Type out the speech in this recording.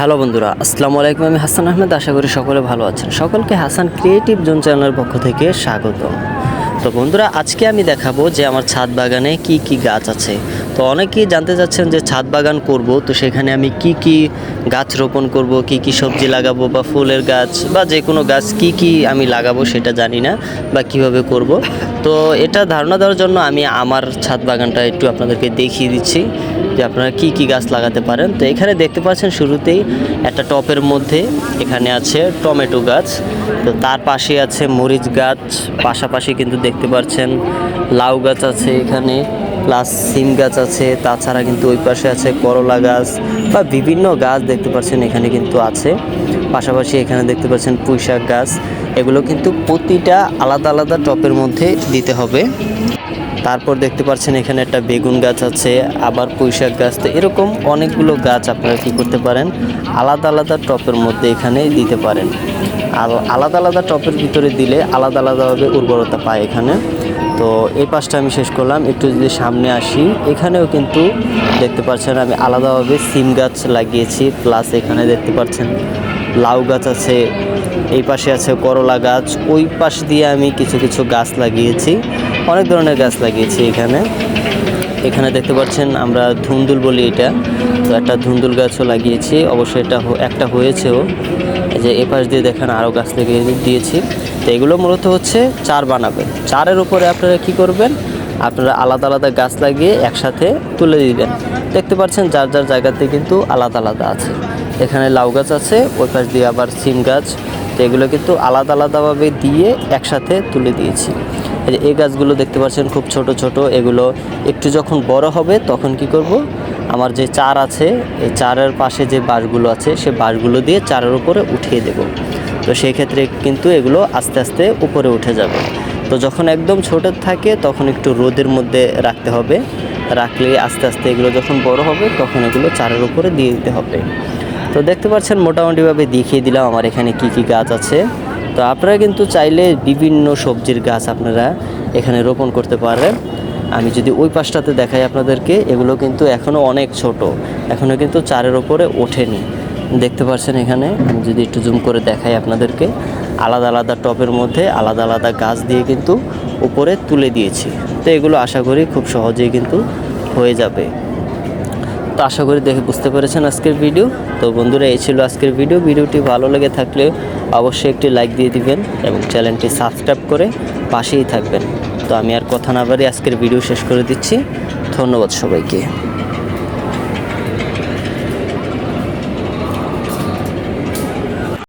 Hello বন্ধুরা, আসসালামু আলাইকুম। আমি হাসান আহমেদ। আশা করি সকলে ভালো আছেন। সকলকে হাসান ক্রিয়েটিভ জোন চ্যানেলের পক্ষ থেকে স্বাগত। তো বন্ধুরা, আজকে আমি দেখাবো যে আমার ছাদ বাগানে কি কি গাছ আছে। তো অনেকেই জানতে চাচ্ছেন যে ছাদ বাগান করব, তো সেখানে আমি কি কি গাছ রোপণ করব, কি কি সবজি লাগাবো বা ফুলের গাছ বা যে কোনো গাছ কি কি আমি লাগাবো সেটা জানি না বা কিভাবে করব। তো এটা ধারণা দেওয়ার জন্য আমি আমার ছাদ বাগানটা একটু আপনাদেরকে দেখিয়ে দিচ্ছি যে আপনারা কি কি গাছ লাগাতে পারেন। তো এখানে দেখতে পাচ্ছেন শুরুতেই একটা টপের মধ্যে এখানে আছে টমেটো গাছ, তো তার পাশে আছে মরিচ গাছ, পাশাপাশি কিন্তু দেখতে পাচ্ছেন লাউ গাছ আছে এখানে, প্লাস সিম গাছ আছে। তাছাড়া কিন্তু ওই পাশে আছে করলা গাছ বা বিভিন্ন গাছ দেখতে পাচ্ছেন এখানে কিন্তু আছে। পাশাপাশি এখানে দেখতে পাচ্ছেন পুঁইশাক গাছ। এগুলো কিন্তু প্রতিটা আলাদা আলাদা টপের মধ্যে দিতে হবে। তারপর দেখতে পাচ্ছেন এখানে একটা বেগুন গাছ আছে, আবার পুঁইশাক গাছ। তো এরকম অনেকগুলো গাছ আপনারা কী করতে পারেন, আলাদা আলাদা টপের মধ্যে এখানে দিতে পারেন। আর আলাদা আলাদা টপের ভিতরে দিলে আলাদা আলাদাভাবে উর্বরতা পায় এখানে। তো এই পাশটা আমি শেষ করলাম। একটু যদি সামনে আসি, এখানেও কিন্তু দেখতে পাচ্ছেন আমি আলাদাভাবে সিম গাছ লাগিয়েছি, প্লাস এখানে দেখতে পাচ্ছেন লাউ গাছ আছে, এই পাশে আছে করলা গাছ। ওই পাশ দিয়ে আমি কিছু কিছু গাছ লাগিয়েছি, অনেক ধরনের গাছ লাগিয়েছি এখানে। এখানে দেখতে পাচ্ছেন আমরা ধুন্দুল বলি এটা, তো একটা ধুন্দুল গাছও লাগিয়েছি। অবশ্যই এটা একটা হয়েছেও, এই যে এপাশ দিয়ে দেখেন আরও গাছ লাগিয়ে দিয়েছি। তো এগুলো মূলত হচ্ছে চার বানাবে। চারের উপরে আপনারা কি করবেন, আপনারা আলাদা আলাদা গাছ লাগিয়ে একসাথে তুলে দিবেন। দেখতে পাচ্ছেন যার যার জায়গাতে কিন্তু আলাদা আলাদা আছে। এখানে লাউ গাছ আছে, ওই পাশ দিয়ে আবার সিম গাছ। তো এগুলো কিন্তু আলাদা আলাদাভাবে দিয়ে একসাথে তুলে দিয়েছি। এই গাছগুলো দেখতে পাচ্ছেন খুব ছোট ছোট। এগুলো একটু যখন বড় হবে তখন কি করব, আমার যে চার আছে এই চারের পাশে যে বাঁশগুলো আছে সে বাঁশগুলো দিয়ে চারের উপরে উঠিয়ে দেব। তো সেই ক্ষেত্রে কিন্তু এগুলো আস্তে আস্তে উপরে উঠে যাবে। তো যখন একদম ছোট থাকে তখন একটু রোদের মধ্যে রাখতে হবে, রাখলে আস্তে আস্তে এগুলো যখন বড় হবে তখন এগুলো চারের উপরে দিয়ে দিতে হবে। তো দেখতে পাচ্ছেন মোটামুটিভাবে দেখিয়ে দিলাম আমার এখানে কি কি গাছ আছে। তো আপনারা কিন্তু চাইলে বিভিন্ন সবজির গাছ আপনারা এখানে রোপণ করতে পারেন। আমি যদি ওই পাশটাতে দেখাই আপনাদেরকে, এগুলো কিন্তু এখনও অনেক ছোট, এখনও কিন্তু চারের ওপরে ওঠেনি। দেখতে পাচ্ছেন এখানে আমি যদি একটু জুম করে দেখাই আপনাদেরকে, আলাদা আলাদা টবের মধ্যে আলাদা আলাদা গাছ দিয়ে কিন্তু উপরে তুলে দিয়েছি। তো এগুলো আশা করি খুব সহজেই কিন্তু হয়ে যাবে। তো আশা করি দেখে বুঝতে পেরেছেন আজকের ভিডিও। তো বন্ধুরা, এই ছিল আজকের ভিডিওটি ভালো লেগে থাকলে অবশ্যই একটি লাইক দিয়ে দিবেন এবং চ্যানেলটি সাবস্ক্রাইব করে পাশেই থাকবেন। তো আমি আর কথা না বাড়িয়ে আজকের ভিডিও শেষ করে দিচ্ছি। ধন্যবাদ সবাইকে।